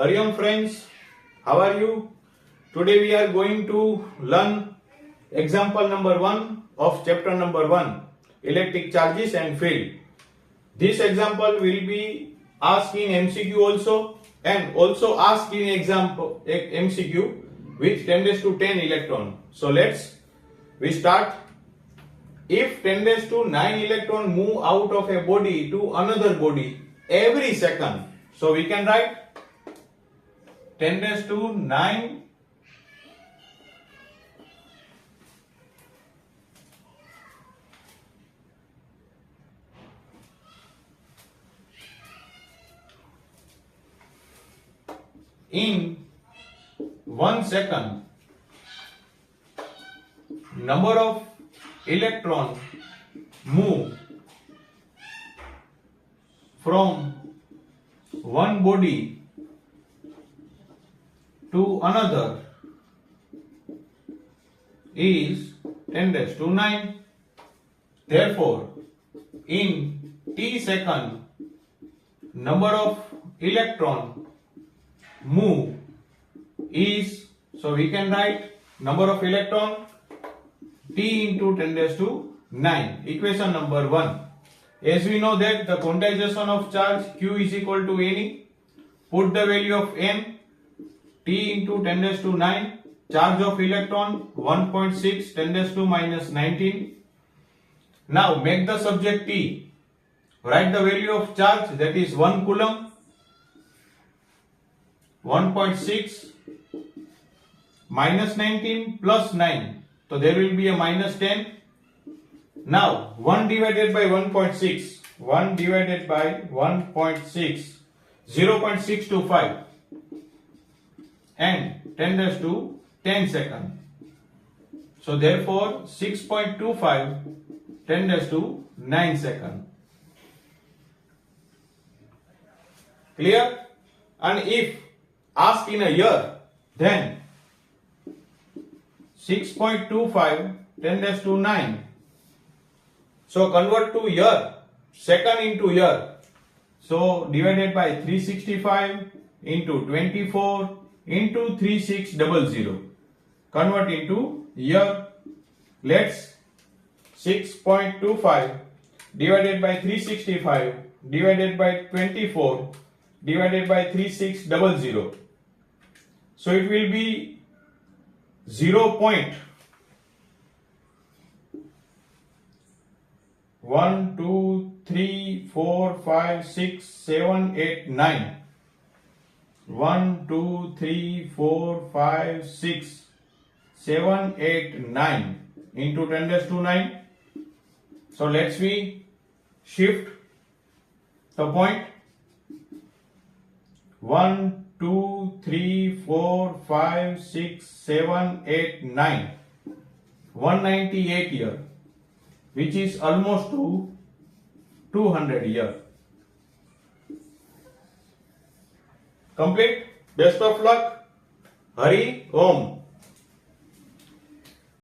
Hariom friends, how are you? Today we are going to learn example number 1 of chapter number 1, electric charges and field. This example will be asked in MCQ also and also asked in example MCQ with 10 raised to 10 electron. So we start. If 10 raised to 9 electron move out of a body to another body every second, so we can write 10 raised to 9 in 1 second, number of electrons move from one body to another is 10 raised to 9. Therefore, in t second, number of electron move is, so we can write number of electron T into 10 raised to 9. Equation number 1. As we know that the quantization of charge Q is equal to Ne. Put the value of N, T into 10 raised to 9. Charge of electron 1.6, 10 raised to minus 19. Now make the subject T. Write the value of charge, that is 1 coulomb. 1.6 minus 19 plus 9. So there will be a minus 10. Now 1 divided by 1.6. 1 divided by 1.6. 0.625. And 10 raised to 10 second. So therefore 6.25 10 raised to 9 second. Clear? And if asked in a year, then 6.25 10 raised to 9. So convert to year, second into year. So divided by 365 into 24 into 3600. Convert into year. Let's 6.25 divided by 365 divided by 24 divided by 3600. So it will be 0.1, 2, 3, 4, 5, 6, 7, 8, 9. 1, 2, 3, 4, 5, 6, 7, 8, 9 into 10 raised to 9. So let's we shift the point. 1, 2, 3, 4, 5, 6, 7, 8, 9. 198 year, which is almost to 200 year. Complete. Best of luck. Hari Om.